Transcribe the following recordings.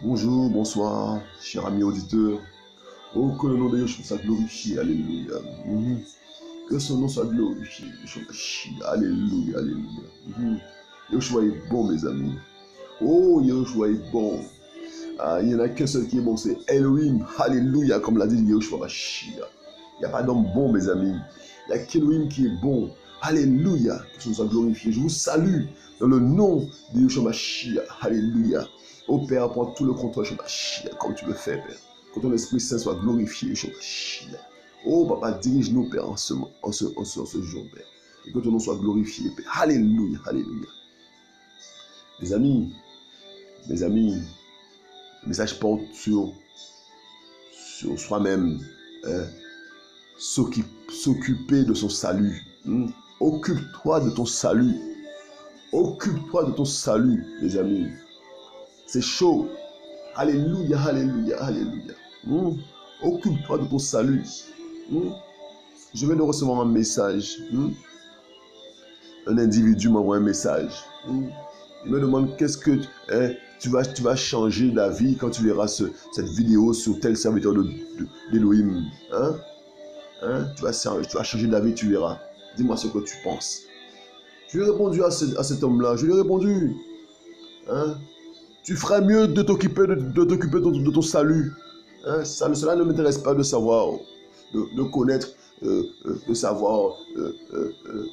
Bonjour, bonsoir, chers amis auditeurs. Oh, que le nom de Yeshua soit glorifié, alléluia. Que son nom soit glorifié, Yeshua, alléluia, alléluia. Yeshua est bon, mes amis. Oh, Yeshua est bon. Ah, il n'y en a qu'un seul qui est bon, c'est Elohim, alléluia, comme l'a dit Yeshua Mashiach. Il n'y a pas d'homme bon, mes amis. Il n'y a qu'Elohim qui est bon. Alléluia, que son nom soit glorifié. Je vous salue dans le nom de Yeshua Mashiach, alléluia. Ô Père, prends tout le contrôle, Yeshua Mashiach, comme tu le fais, Père. Que ton Esprit Saint soit glorifié, Yeshua Mashiach. Oh, Papa, dirige-nous, Père, en ce jour, Père. Et que ton nom soit glorifié, Père. Alléluia, alléluia. Mes amis, le message porte sur soi-même, hein, s'occuper de son salut. Occupe-toi de ton salut. Occupe-toi de ton salut, mes amis. C'est chaud. Alléluia, alléluia, alléluia. Occupe-toi de ton salut. Je viens de recevoir un message. Un individu m'envoie un message. Il me demande qu'est-ce que tu vas changer d'avis quand tu verras cette vidéo sur tel serviteur d'Elohim. Tu vas changer d'avis, tu verras. Dis-moi ce que tu penses. Je lui ai répondu à cet homme-là. Je lui ai répondu. Tu ferais mieux de t'occuper de ton salut. Cela ne m'intéresse pas de savoir, de connaître, de savoir,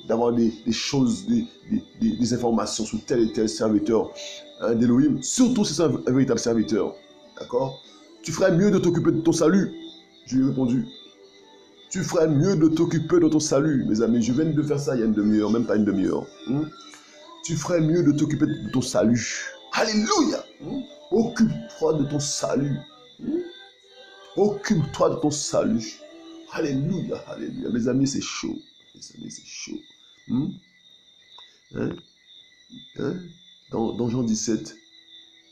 d'avoir des choses, des informations sur tel et tel serviteur d'Elohim. Surtout si c'est un véritable serviteur. D'accord? Tu ferais mieux de t'occuper de ton salut. Je lui ai répondu. Tu ferais mieux de t'occuper de ton salut, mes amis. Je viens de faire ça il y a une demi-heure, même pas une demi-heure. Tu ferais mieux de t'occuper de ton salut. Alléluia. Occupe-toi de ton salut. Occupe-toi de ton salut. Alléluia, alléluia. Mes amis, c'est chaud. Mes amis, c'est chaud. Dans Jean 17,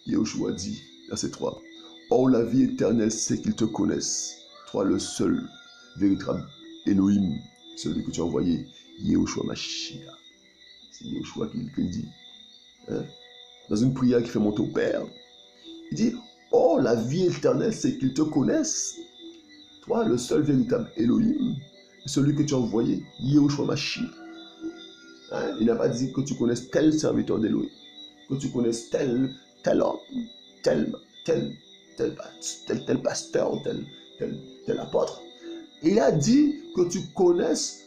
Yeshua dit, verset 3, « Or la vie éternelle, c'est qu'ils te connaissent, toi le seul, véritable Elohim, celui que tu as envoyé, Yeshua Mashiach. » C'est Yeshua qui le dit. Dans une prière qui fait monter au Père, il dit, « Oh, la vie éternelle, c'est qu'ils te connaissent, toi le seul véritable Elohim, celui que tu as envoyé, Yeshua Mashiach. » Il n'a pas dit que tu connaisses tel serviteur d'Elohim, que tu connaisses tel homme, tel pasteur, tel apôtre. Il a dit que tu connaisses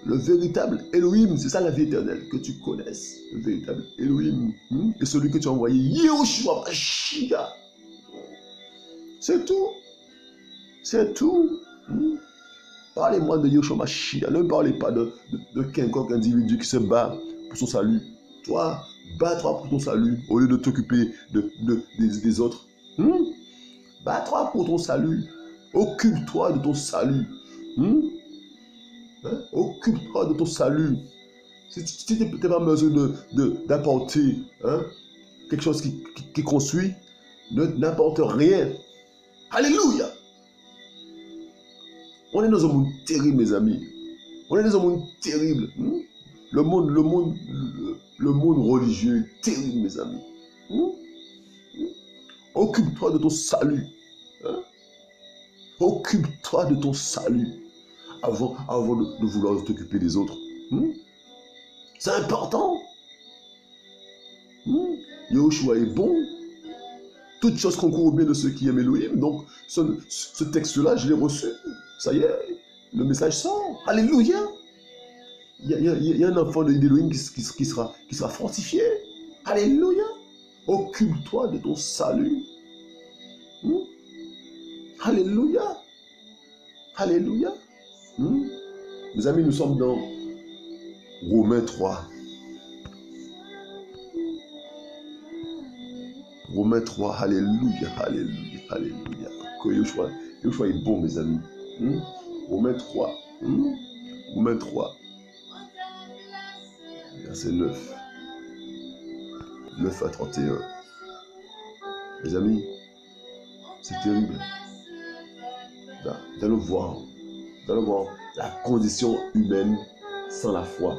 le véritable Elohim. C'est ça la vie éternelle, que tu connaisses le véritable Elohim et celui que tu as envoyé, Yeshua Mashiach. C'est tout. C'est tout. Parlez-moi de Yeshua Mashiach. Ne parlez pas de quelconque individu qui se bat pour son salut. Toi, bats-toi pour ton salut au lieu de t'occuper des autres. Bats-toi pour ton salut. Occupe-toi de ton salut. Occupe-toi de ton salut. Si tu n'es pas en mesure d'apporter quelque chose qui construit, n'apporte rien. Alléluia. On est dans un monde terrible, mes amis. On est dans un monde terrible. Le monde religieux est terrible, mes amis. Occupe-toi de ton salut. Occupe-toi de ton salut avant de vouloir t'occuper des autres. C'est important. Yeshua est bon. Toutes choses concourent au bien de ceux qui aiment Elohim. Donc, ce texte-là, je l'ai reçu. Ça y est, le message sort. Alléluia. Il y a un enfant d'Elohim qui sera fortifié. Alléluia. Occupe-toi de ton salut. Alléluia. Alléluia. Mes amis, nous sommes dans Romains 3. Romains 3, alléluia, alléluia, alléluia. Que Yeshua est bon, mes amis. Romains 3. Romains 3. Verset 9. 9 à 31. Mes amis, c'est terrible. D'aller voir la condition humaine sans la foi.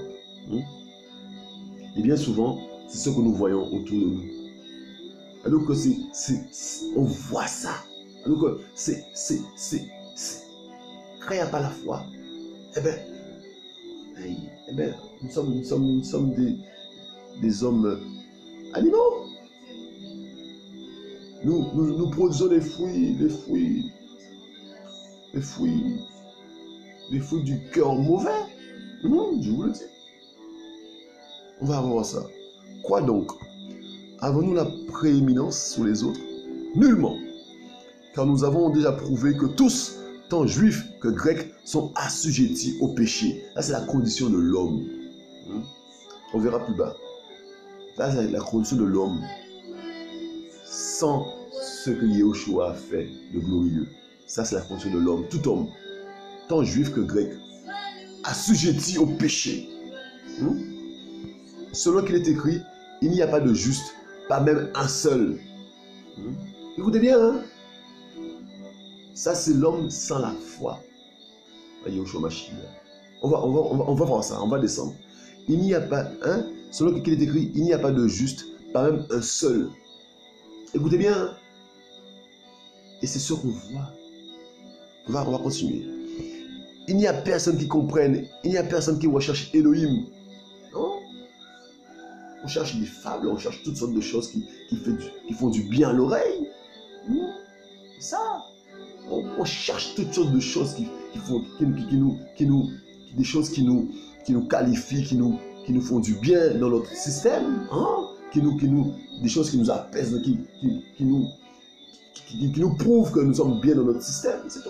Et bien souvent, c'est ce que nous voyons autour de nous. Donc, on voit ça. Donc, quand il n'y a pas la foi, eh bien, nous sommes des hommes animaux. Nous produisons les fruits du cœur mauvais. Je vous le dis. On va voir ça. Quoi donc? Avons-nous la prééminence sur les autres? Nullement. Car nous avons déjà prouvé que tous, tant juifs que grecs, sont assujettis au péché. Là, c'est la condition de l'homme. On verra plus bas. Là, c'est la condition de l'homme. Sans ce que Yahushua a fait de glorieux. Ça, c'est la condition de l'homme. Tout homme, tant juif que grec, assujetti au péché. Selon qu'il est écrit, il n'y a pas de juste, pas même un seul. Écoutez bien, hein? Ça, c'est l'homme sans la foi. Yahushua Mashiach. On va voir ça, on va descendre. Il n'y a pas, selon qu'il est écrit, il n'y a pas de juste, pas même un seul. Écoutez bien, hein? Et c'est ce qu'on voit. On va continuer. Il n'y a personne qui comprenne, il n'y a personne qui recherche Elohim. Non? On cherche des fables, on cherche toutes sortes de choses qui font du bien à l'oreille. C'est ça. On cherche toutes sortes de choses des choses qui nous qualifient, qui nous font du bien dans notre système, des choses qui nous apaisent, qui nous prouvent que nous sommes bien dans notre système, c'est tout.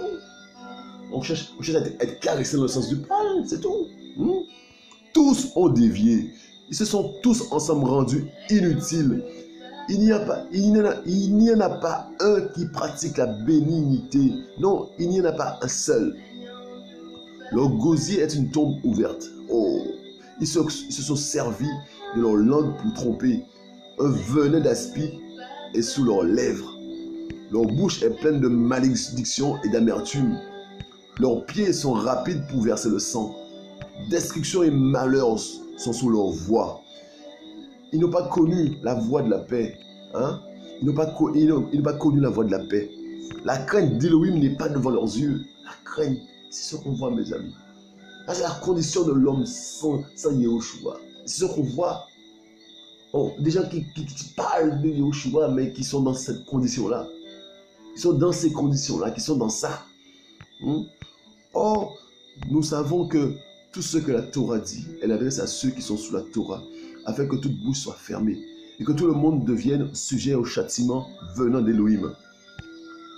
On cherche à être caressé dans le sens du poil, c'est tout. Tous ont dévié. Ils se sont tous ensemble rendus inutiles. Il n'y en a pas un qui pratique la bénignité. Non, il n'y en a pas un seul. Leur gosier est une tombe ouverte. Oh, ils se sont servis de leur langue pour tromper. Un venin d'aspi est sous leurs lèvres. Leur bouche est pleine de malédiction et d'amertume. Leurs pieds sont rapides pour verser le sang. Destruction et malheur sont sous leur voix. Ils n'ont pas connu la voie de la paix. Ils n'ont pas connu la voie de la paix. La crainte d'Elohim n'est pas devant leurs yeux. La crainte, c'est ce qu'on voit, mes amis. Là, c'est la condition de l'homme sans Yahushua. C'est ce qu'on voit. Des gens qui parlent de Yahushua, mais qui sont dans cette condition-là. Ils sont dans ces conditions-là, qui sont dans ça. Or, nous savons que tout ce que la Torah dit, elle adresse à ceux qui sont sous la Torah, afin que toute bouche soit fermée et que tout le monde devienne sujet au châtiment venant d'Élohim.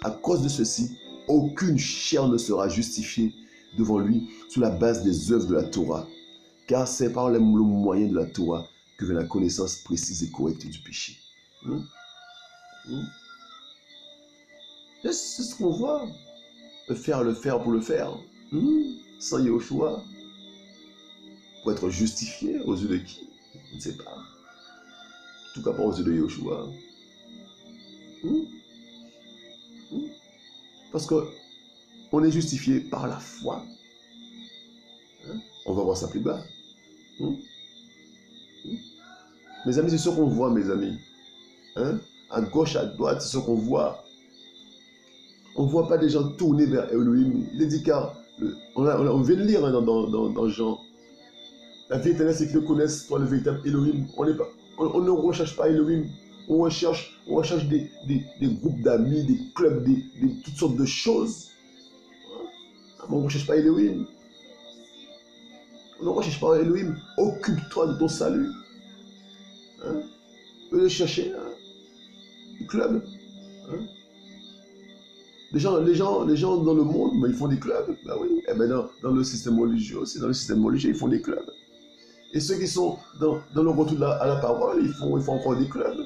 À cause de ceci, aucune chair ne sera justifiée devant lui sous la base des œuvres de la Torah, car c'est par le moyen de la Torah que vient la connaissance précise et correcte du péché. C'est ce qu'on voit. Le faire pour le faire. Sans Yahushua. Pour être justifié aux yeux de qui? Je ne sais pas. En tout cas pas aux yeux de Yahushua. Parce qu'on est justifié par la foi. On va voir ça plus bas. Mes amis, c'est ce qu'on voit, mes amis. À gauche, à droite, c'est ce qu'on voit. On ne voit pas des gens tourner vers Elohim. Il est dit car, on vient de lire dans Jean. La vie éternelle, c'est qu'ils le connaissent, toi, le véritable Elohim. On ne recherche pas Elohim. On recherche des groupes d'amis, des clubs, toutes sortes de choses. On ne recherche pas Elohim. On ne recherche pas Elohim. Occupe-toi de ton salut. Le chercher. Le club. Les gens dans le monde, ils font des clubs. Ben oui. Et ben dans le système religieux aussi, ils font des clubs. Et ceux qui sont dans le retour à la parole, ils font encore des clubs.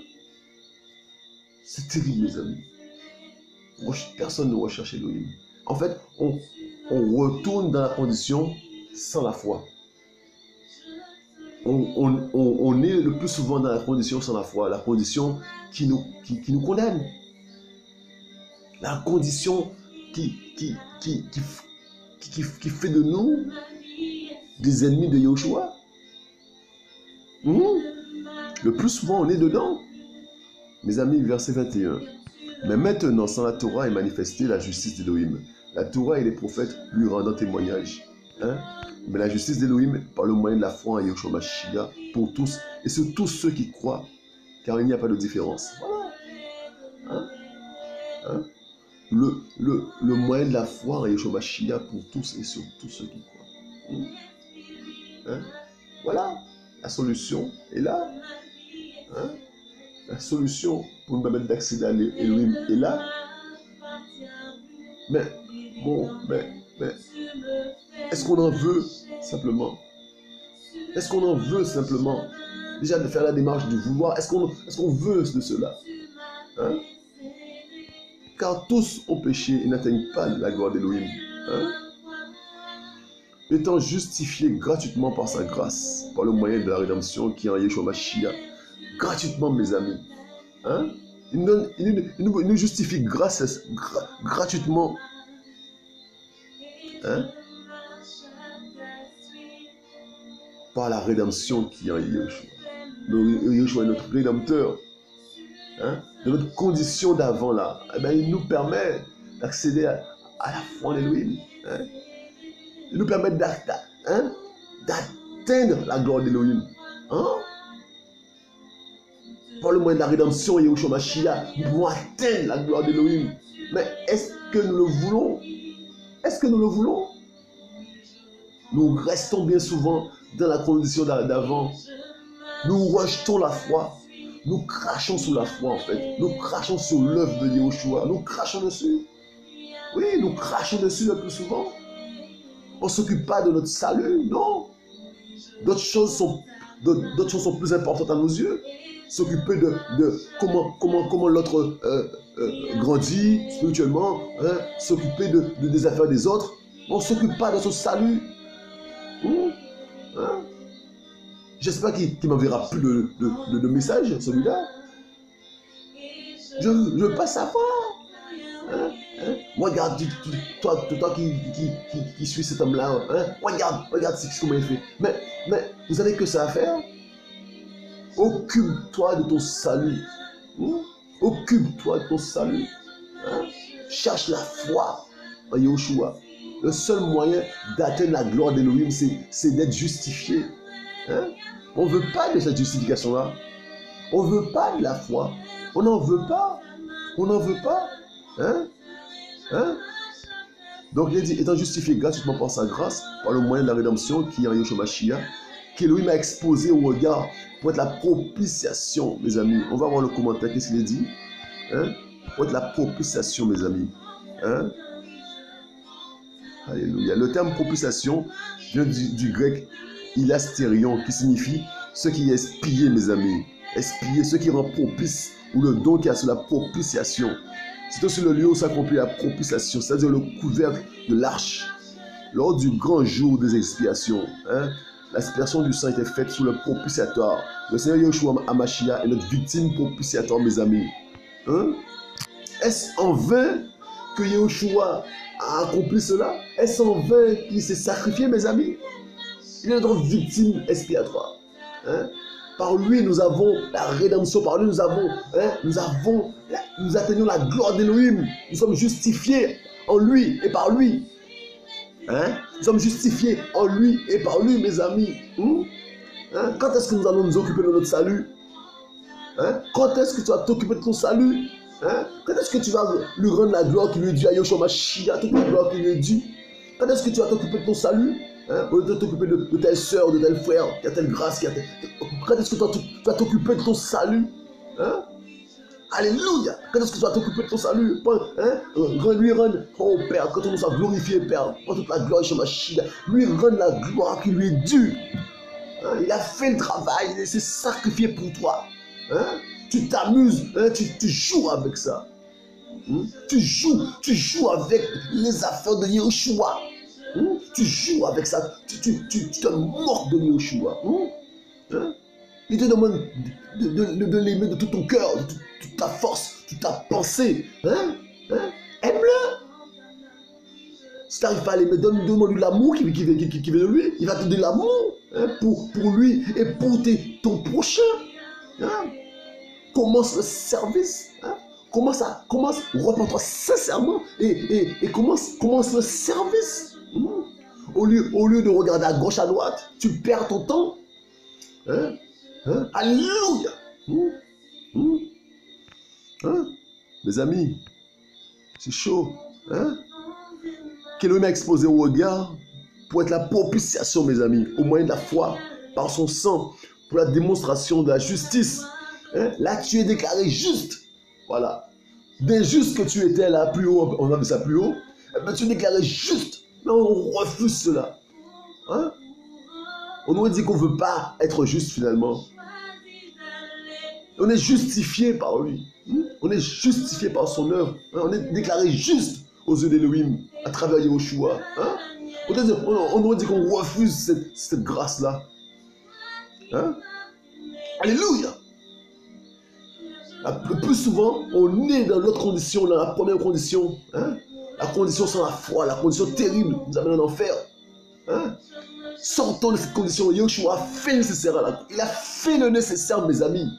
C'est terrible, les amis. Personne ne recherche Elohim. En fait, on retourne dans la condition sans la foi. On est le plus souvent dans la condition sans la foi, la condition qui nous condamne. La condition qui fait de nous des ennemis de Yahushua. Le plus souvent, on est dedans. Mes amis, verset 21. Mais maintenant, sans la Torah est manifestée la justice d'Élohim. La Torah et les prophètes lui rendant témoignage. Hein? Mais la justice d'Élohim par le moyen de la foi en Yeshua Mashiach pour tous, et sur tous ceux qui croient, car il n'y a pas de différence. Voilà. Hein? Hein? Le moyen de la foi en Yeshua Mashiach pour tous et sur tous ceux qui croient. Hein? Voilà. La solution est là. Hein? La solution pour nous permettre d'accéder à Elohim est là. Mais, est-ce qu'on en veut simplement? Est-ce qu'on en veut simplement? Déjà de faire la démarche de vouloir, est-ce qu'on veut de cela? Hein? Car tous ont péché et n'atteignent pas la gloire d'Elohim. Hein? Étant justifiés gratuitement par sa grâce, par le moyen de la rédemption qui est en Yeshua Mashiach. Gratuitement, mes amis. Hein? Il nous justifie gratuitement. Hein? Par la rédemption qui est en Yeshua. Yeshua est notre rédempteur. Hein? De notre condition d'avant là, eh bien, il nous permet d'accéder à la foi en Elohim. Hein? Il nous permet d'atteindre la gloire d'Elohim. Hein? Par le moyen de la rédemption et Yeshua Mashiach, nous pouvons atteindre la gloire d'Elohim. Mais est-ce que nous le voulons? Est-ce que nous le voulons? Nous restons bien souvent dans la condition d'avant. Nous rejetons la foi. Nous crachons sur la foi en fait. Nous crachons sur l'œuvre de Yeshua. Nous crachons dessus. Oui, nous crachons dessus le plus souvent. On ne s'occupe pas de notre salut, non. D'autres choses sont plus importantes à nos yeux. S'occuper de comment l'autre grandit spirituellement, hein? S'occuper des affaires des autres. On ne s'occupe pas de son salut. Hein? J'espère qu'il ne m'enverra plus de message, celui-là. Je veux pas savoir. Hein? Regarde, toi qui suis cet homme-là, hein? Regarde comment il fait. Mais vous savez que ça à faire? Occupe-toi de ton salut. Occupe-toi de ton salut. Hein? Cherche la foi en Yeshua. Le seul moyen d'atteindre la gloire d'Elohim, c'est d'être justifié. Hein? On ne veut pas de cette justification-là. On ne veut pas de la foi. On n'en veut pas. On n'en veut pas. Hein? Hein? Donc il est dit, étant justifié gratuitement par sa grâce, par le moyen de la rédemption qui est en Yeshua Mashiach, qu'Elohim a exposé au regard pour être la propitiation, mes amis. On va voir le commentaire, qu'est-ce qu'il est dit? Hein? Pour être la propitiation, mes amis. Hein? Alléluia. Le terme propitiation vient du grec ilastérion, qui signifie ce qui est expié, mes amis. Expié, ce qui rend propice, ou le don qui a sur la propitiation. C'est aussi le lieu où s'accomplit la propitiation, c'est-à-dire le couvercle de l'arche. Lors du grand jour des expiations, hein, l'expiation du sang était faite sous le propitiatoire. Le Seigneur Yeshua HaMashiach est notre victime propitiatoire, mes amis. Hein? Est-ce en vain que Yeshua a accompli cela? Est-ce en vain qu'il s'est sacrifié, mes amis? Il est notre victime expiatoire. Hein? Par lui, nous avons la rédemption. Par lui, nous atteignons la gloire d'Elohim. Nous sommes justifiés en lui et par lui. Hein? Nous sommes justifiés en lui et par lui, mes amis. Hein? Quand est-ce que nous allons nous occuper de notre salut? Hein? Quand est-ce que tu vas t'occuper de ton salut? Hein? Quand est-ce que tu vas lui rendre la gloire qui lui est due à Yeshua Mashiach, toute la gloire qui lui est due? Quand est-ce que tu vas t'occuper de ton salut? Hein? Au lieu de t'occuper de telle soeur, de tel frère, qui a telle grâce, quand est-ce que tu vas t'occuper de ton salut? Hein? Alléluia! Quand est-ce que tu vas t'occuper de ton salut? Hein? Lui rendre, oh Père, quand on soit glorifié, Père, pour toute la gloire chez Mashiach, lui rendre la gloire qui lui est due. Hein? Il a fait le travail, il s'est sacrifié pour toi. Hein? Tu t'amuses, hein? Tu joues avec ça. Hein? Tu joues avec les affaires de Yeshua. Hein? Tu joues avec ça, tu te moques de Yeshua. Hein? Il te demande de l'aimer de tout ton cœur, de toute ta force, toute ta pensée. Hein? Hein? Aime-le. Si tu n'arrives pas à l'aimer, demande-lui l'amour qui vient de lui. Il va te donner l'amour, hein, pour lui et pour ton prochain. Hein? commence le service. Hein? Repends-toi sincèrement et commence le service. Au lieu de regarder à gauche, à droite, tu perds ton temps. Hein? Hein? Alléluia. Hein? Mes amis, c'est chaud. Hein? Qu'Élohim a exposé au regard pour être la propitiation, mes amis, au moyen de la foi, par son sang, pour la démonstration de la justice. Hein? Là, tu es déclaré juste. Voilà. D'injuste que tu étais là, plus haut, on appelle ça plus haut, mais tu es déclaré juste. Mais on refuse cela. Hein? On aurait dit qu'on ne veut pas être juste finalement. On est justifié par lui. On est justifié par son œuvre. On est déclaré juste aux yeux d'Élohim à travers Yahushua. Hein? On aurait dit qu'on refuse cette grâce-là. Hein? Alléluia! Le plus souvent, on est dans l'autre condition, dans la première condition. Hein? La condition sans la foi, la condition terrible nous amène en enfer. Hein? Sortons de cette condition. Yahushua a fait le nécessaire. Il a fait le nécessaire, mes amis.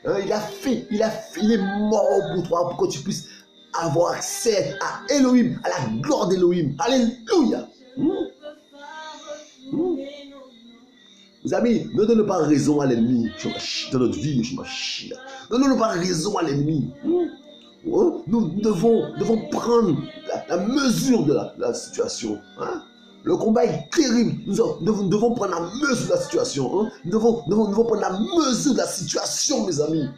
Hein? Il est mort pour toi, pour que tu puisses avoir accès à Elohim, à la gloire d'Elohim. Alléluia. Mes amis, ne donnez pas raison à l'ennemi dans notre vie. Ne donnez pas raison à l'ennemi. Nous devons prendre la mesure de la situation. Hein? Le combat est terrible. Nous devons prendre la mesure de la situation. Hein? Nous devons prendre la mesure de la situation, mes amis.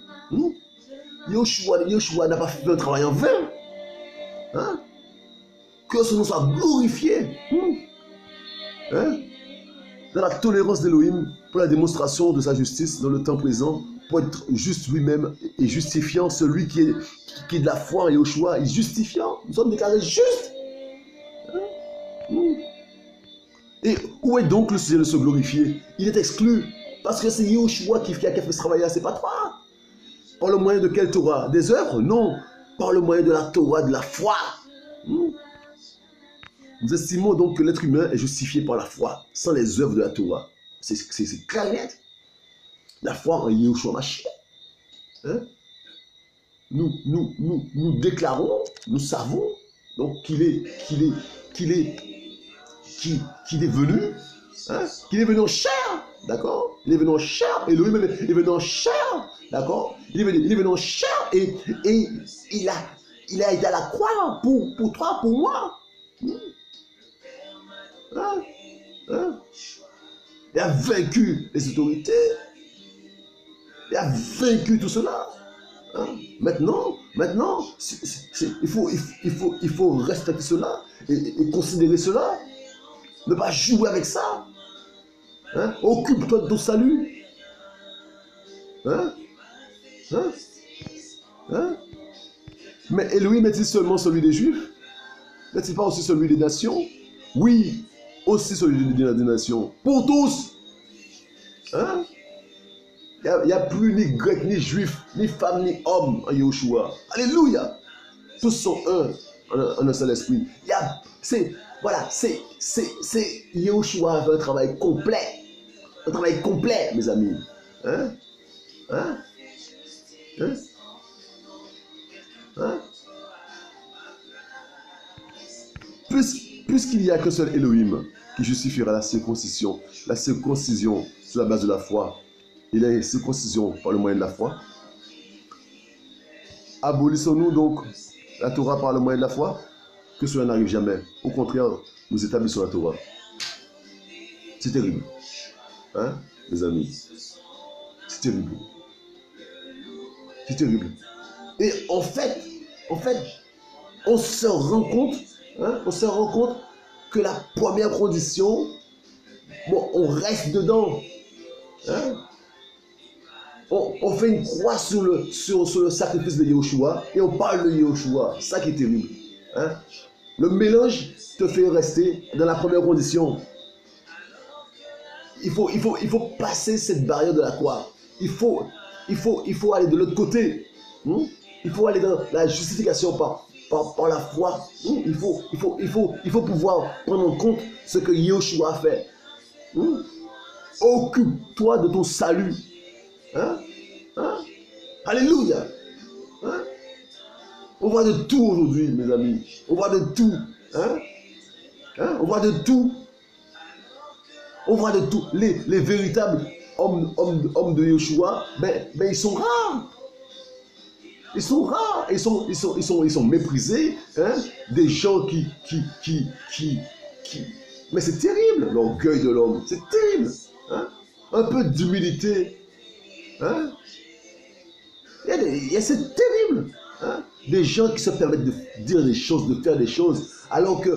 Yahushua n'a pas fait un travail en vain. Hein? Que son nom soit glorifié. Hein? Dans la tolérance d'Élohim pour la démonstration de sa justice dans le temps présent, pour être juste lui-même et justifiant celui qui est de la foi en Yahushua, et justifiant. Nous sommes déclarés justes. Et où est donc le sujet de se glorifier? Il est exclu. Parce que c'est Yahushua qui a fait ce travail-là, c'est pas toi. Par le moyen de quelle Torah? Des œuvres? Non. Par le moyen de la Torah, de la foi. Nous estimons donc que l'être humain est justifié par la foi, sans les œuvres de la Torah. C'est clair net. La foi en Yahushua Mashiach. Hein? Nous déclarons, nous savons donc qu'il est venu, hein? Qu'il est venu en chair, d'accord? Il est venu en chair, et lui-même est venu en chair, d'accord? Il est venu en chair et il a été à la croix pour toi, pour moi. Hein? Hein? Il a vaincu les autorités. Il a vaincu tout cela. Hein? Maintenant, il faut respecter cela et considérer cela. Ne pas jouer avec ça. Hein? Occupe-toi de ton salut. Hein? Hein? Hein? Mais Elohim est-il seulement celui des Juifs? N'est-il pas aussi celui des nations? Oui, aussi celui des nations. Pour tous. Hein? Il n'y a plus ni grec, ni juif, ni femme, ni homme en Yahushua. Alléluia. Tous sont en un seul esprit. Yahushua a fait un travail complet. Un travail complet, mes amis. Hein? Hein? Hein? Hein? Puisqu'il n'y a qu'un seul Elohim qui justifiera la circoncision sur la base de la foi, et la circoncision par le moyen de la foi, abolissons-nous donc la Torah par le moyen de la foi? Que cela n'arrive jamais. Au contraire, nous établissons la Torah. C'est terrible. Hein, mes amis? C'est terrible. C'est terrible. Et en fait, on se rend compte, que la première condition, bon, on reste dedans. Hein? On fait une croix sur le sacrifice de Yahushua et on parle de Yahushua. C'est ça qui est terrible. Hein? Le mélange te fait rester dans la première condition. Il faut passer cette barrière de la croix. Il faut aller de l'autre côté. Il faut aller dans la justification par la foi. Il faut pouvoir prendre en compte ce que Yahushua a fait. Occupe-toi de ton salut. Hein? Hein? Alléluia. Hein? On voit de tout aujourd'hui, mes amis. On voit de tout. Hein? Hein? On voit de tout. On voit de tout. Les véritables hommes de Yeshua, ben, ils sont rares. Ils sont rares. Ils sont méprisés. Hein? Des gens qui... Mais c'est terrible, l'orgueil de l'homme. C'est terrible. Hein? Un peu d'humilité. Hein? C'est terrible. Hein? Des gens qui se permettent de dire des choses, de faire des choses, alors qu'il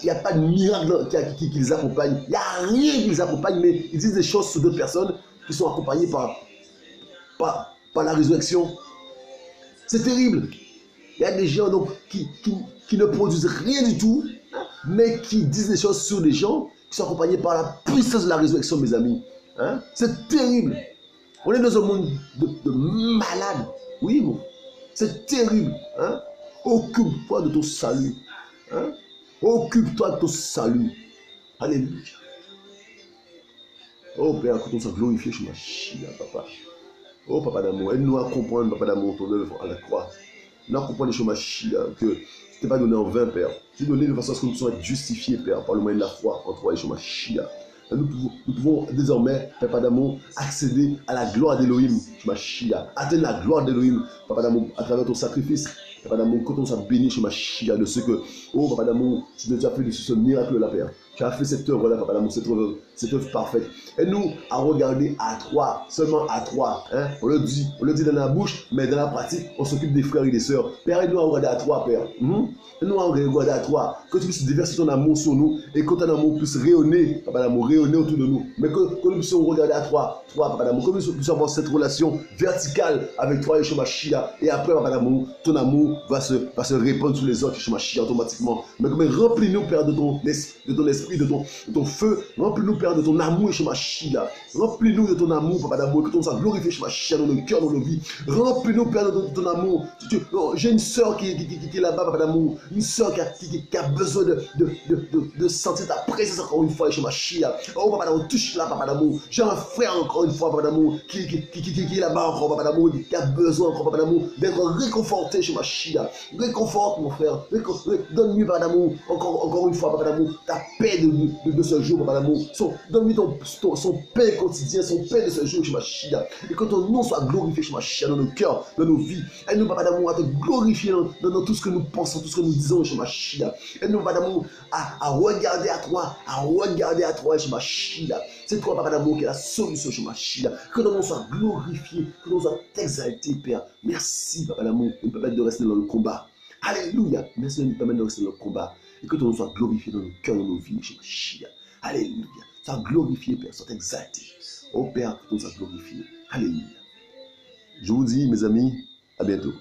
n'y a pas de miracle qui les accompagne. Il n'y a rien qui les accompagne, mais ils disent des choses sur d'autres personnes qui sont accompagnées par la résurrection. C'est terrible. Il y a des gens donc, qui ne produisent rien du tout, hein, mais qui disent des choses sur des gens qui sont accompagnés par la puissance de la résurrection, mes amis. Hein? C'est terrible. On est dans un monde de malades. Oui, bon. C'est terrible. Hein? Occupe-toi de ton salut. Hein? Occupe-toi de ton salut. Alléluia. Oh Père, que ton soit glorifié chez ma chia, papa. Oh Papa d'amour, aide-nous à comprendre, Papa d'amour, ton œuvre à la croix. Nous à comprendre chez ma chia, que tu t'es pas donné en vain, Père. Tu t'es donné de façon à ce que nous puissions être justifiés, Père, par le moyen de la foi en toi et chez ma chia. Nous pouvons désormais, Papa d'amour, accéder à la gloire d'Élohim, ma chia, atteindre la gloire d'Élohim, Papa d'amour, à travers ton sacrifice, Papa d'amour, quand on soit béni chez ma chia, de ce que, oh Papa d'amour, tu as fait de ce miracle-là, Père. Tu as fait cette œuvre-là, Papa d'amour, cette œuvre parfaite. Et nous, à regarder à toi, seulement à toi. Hein? On le dit dans la bouche, mais dans la pratique, on s'occupe des frères et des sœurs. Père, aide-nous à regarder à toi, Père. Aide-nous à regarder à toi. Que tu puisses déverser ton amour sur nous et que ton amour puisse rayonner, Papa d'amour, rayonner autour de nous. Mais que nous puissions regarder à toi, Papa d'amour. Que nous puissions avoir cette relation verticale avec toi, Yeshua Mashiach. Et après, Papa d'amour, ton amour va se répandre sur les autres, Yeshua Mashiach, automatiquement. Mais remplis-nous, Père, de ton esprit, de ton feu. Remplis-nous, Père, de ton amour, Yeshua Mashiach. Remplis-nous de ton amour, Papa d'amour, que ton soit glorifié, Yeshua Mashiach, dans nos cœurs, dans nos vies. Remplis-nous, Père, de ton amour. J'ai une sœur qui est là-bas, Papa d'amour. Une sœur qui a besoin de sentir ta présence encore une fois, Yeshua Mashiach. Oh, Papa d'amour, touche-la, Papa d'amour. J'ai un frère encore une fois, Papa d'amour, qui est là-bas encore, Papa d'amour, qui a besoin encore, Papa d'amour, d'être réconforté, Yeshua Mashiach. Réconforte, mon frère. Donne-lui, Papa d'amour, encore une fois, Papa d'amour, ta paix de ce jour, Papa d'amour. Donne-lui son paix quotidien, son paix de ce jour, Yeshua Mashiach. Et que ton nom soit glorifié, Yeshua Mashiach, dans nos cœurs, dans nos vies. Aide-nous, Papa d'amour, à te glorifier dans tout ce que nous pensons, tout ce que nous disons, Yeshua Mashiach. Aide-nous, Papa d'amour, à regarder à toi, Yeshua Mashiach. C'est toi, Papa d'amour, qui est la solution, Yeshua Mashiach. Que ton nom soit glorifié, que ton nom soit exalté, Père. Merci, Papa d'amour, de nous permettre de rester dans le combat. Alléluia. Merci de nous permettre de rester dans le combat. Et que ton nom soit glorifié dans nos cœurs, dans nos vies, Yeshua Mashiach. Alléluia. Sois glorifié, Père, sois exalté. Oh Père, que ton nom soit glorifié. Alléluia. Je vous dis, mes amis, à bientôt.